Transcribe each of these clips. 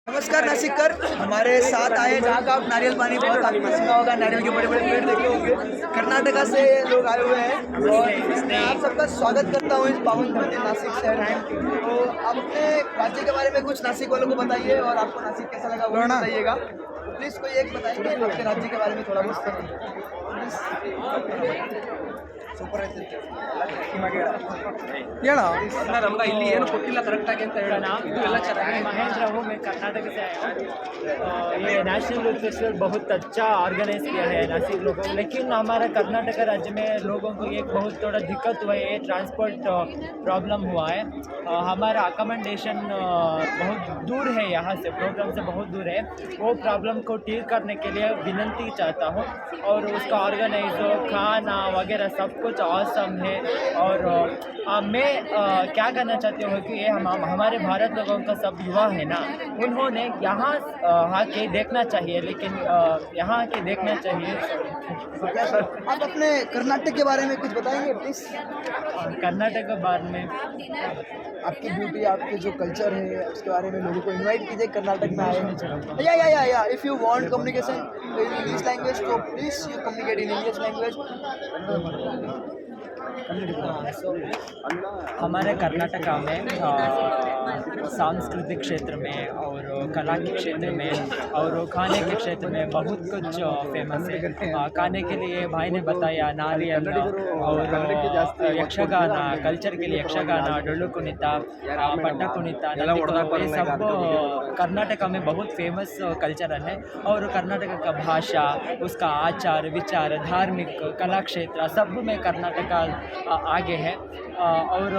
नमस्कार नासिककर, हमारे साथ आए जहाँ का आप नारियल पानी बहुत आपने सुना होगा, नारियल के बड़े बड़े पेड़ देखे होंगे। कर्नाटका से लोग आए हुए हैं और मैं आप सबका स्वागत करता हूँ इस पावन मंदिर नासिक शहर में। तो आप अपने राज्य के बारे में कुछ नासिक वालों को बताइए और आपको नासिक कैसा लगा वो बताइएगा। प्लीज़ कोई एक बताइए आपके राज्य के बारे में थोड़ा बहुत। ಸೂಪರ್ ಐತೆ ಹೇಳ ನಮ್ಗೆ ಇಲ್ಲಿ ಏನು ಕೊಟ್ಟಿಲ್ಲ ಕರೆಕ್ಟಾಗಿ ಅಂತ ಹೇಳೋಣ ಇದು ಎಲ್ಲ ಚೆನ್ನಾಗಿ महेंद्र हूँ, मैं कर्नाटक से आया हूँ। ये नेशनल यूथ फेस्टिवल बहुत अच्छा ऑर्गेनाइज किया है नासिक लोगों, लेकिन हमारा कर्नाटक राज्य में लोगों को एक बहुत थोड़ा दिक्कत हुआ है, ट्रांसपोर्ट प्रॉब्लम हुआ है। हमारा अकोमोडेशन बहुत दूर है, यहाँ से प्रोग्राम से बहुत दूर है। वो प्रॉब्लम को ठीक करने के लिए विनंती चाहता हूँ और उसका ऑर्गेनाइज खाना वगैरह सब कुछ ऑसम है। और मैं क्या करना चाहती हूँ कि ये हमारे भारत लोगों का सब युवा है ना, उन्होंने यहाँ आके देखना चाहिए, लेकिन यहाँ आके देखना चाहिए। आप अपने कर्नाटक के बारे में कुछ बताएंगे प्लीज़। कर्नाटक के बारे में आपकी ब्यूटी, आपके जो कल्चर है उसके बारे में लोगों को इनवाइट कीजिए कर्नाटक में आए। या if you want communication in English language तो please you communicate in English language. हमारे कर्नाटका में सांस्कृतिक क्षेत्र में और कला के क्षेत्र में और खाने के क्षेत्र में बहुत कुछ फेमस है। खाने के लिए भाई ने बताया नारियल और यक्षगान, कल्चर के लिए यक्षगान, डोलु कुಣಿತ, पट्टा कुಣಿತ, ये सब कर्नाटका में बहुत फेमस कल्चर है। और कर्नाटक का भाषा, उसका आचार विचार, धार्मिक, कला क्षेत्र सब में कर्नाटका आगे है। और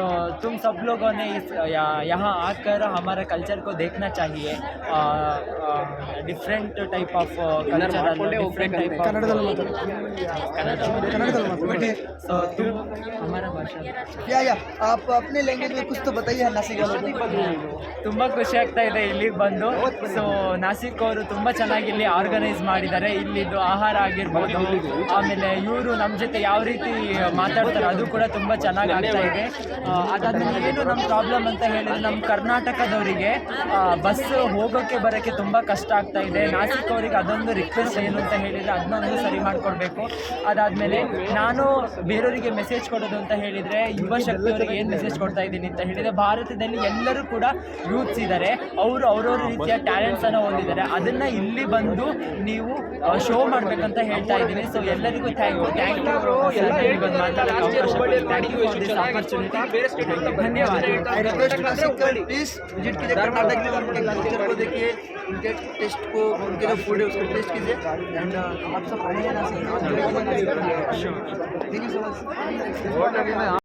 तुम सब लोगों ने यहाँ आकर हमारा कल्चर को देखना चाहिए। Different type of culture, different type of so तुम हमारा भाषा या आप अपने लैंग्वेज में कुछ तो बताइए नासिक वालों को। ತುಂಬ ಖುಷಿ ಆಗ್ತಾ ಇದೆ ಇಲ್ಲಿಗೆ ಬಂದು। ಸೊ ನಾಸಿಕ್ ಅವರು ತುಂಬ ಚೆನ್ನಾಗಿ ಇಲ್ಲಿ ಆರ್ಗನೈಸ್ ಮಾಡಿದ್ದಾರೆ, ಇಲ್ಲಿದ್ದು ಆಹಾರ ಆಗಿರ್ಬೋದು, ಆಮೇಲೆ ಇವರು ನಮ್ಮ ಜೊತೆ ಯಾವ ರೀತಿ ಮಾತಾಡ್ತಾರೆ ಅದು ಕೂಡ ತುಂಬ ಚೆನ್ನಾಗಿ ಆಗ್ತಾ ಇದೆ। ಅದಾದ್ಮೇಲೆ ಏನು ನಮ್ಮ ಪ್ರಾಬ್ಲಮ್ ಅಂತ ಹೇಳಿದ್ರೆ ನಮ್ಮ ಕರ್ನಾಟಕದವರಿಗೆ ಬಸ್ ಹೋಗೋಕ್ಕೆ ಬರೋಕ್ಕೆ ತುಂಬ ಕಷ್ಟ ಆಗ್ತಾ ಇದೆ। ನಾಸಿಕ್ ಅವರಿಗೆ ಅದೊಂದು ರಿಕ್ವೆಸ್ಟ್ ಏನು ಅಂತ ಹೇಳಿದರೆ ಅದನ್ನೊಂದು ಸರಿ ಮಾಡಿಕೊಡ್ಬೇಕು। ಅದಾದಮೇಲೆ ನಾನು ಬೇರೆಯವರಿಗೆ ಮೆಸೇಜ್ ಕೊಡೋದು ಅಂತ ಹೇಳಿದರೆ ಯುವ ಶಕ್ತಿಯವರಿಗೆ ಏನು ಮೆಸೇಜ್ ಕೊಡ್ತಾ ಇದ್ದೀನಿ ಅಂತ ಹೇಳಿದರೆ, ಭಾರತದಲ್ಲಿ ಎಲ್ಲರೂ ಕೂಡ ಯೂತ್ಸ್ ಇದ್ದಾರೆ, ಅವರು ಅವ್ರವ್ರ ರೀತಿಯ ಟ್ಯಾಲೆಂಟ್ಸನ್ನು ಹೊಂದಿದ್ದಾರೆ, ಅದನ್ನು ಇಲ್ಲಿ ಬಂದು ನೀವು ಶೋ ಮಾಡಬೇಕಂತ ಹೇಳ್ತಾ ಇದ್ದೀನಿ। ಸೊ ಎಲ್ಲರಿಗೂ ಥ್ಯಾಂಕ್ ಯು ಎಲ್ಲ ಇಲ್ಲಿ ಬಂದು ಮಾತಾಡೋಕ್ಕೆ ಅವಕಾಶ ಕೊಡಿ। Thank you for this opportunity, धन्यवाद। I request Nashikkar please visit कीजिए कर्नाटक में, उनके कल्चर को देखिए, उनके टेस्ट को, उनके जो फूड है उसको टेस्ट कीजिए। एंड आप सब आए हैं Nashik, thank you so much.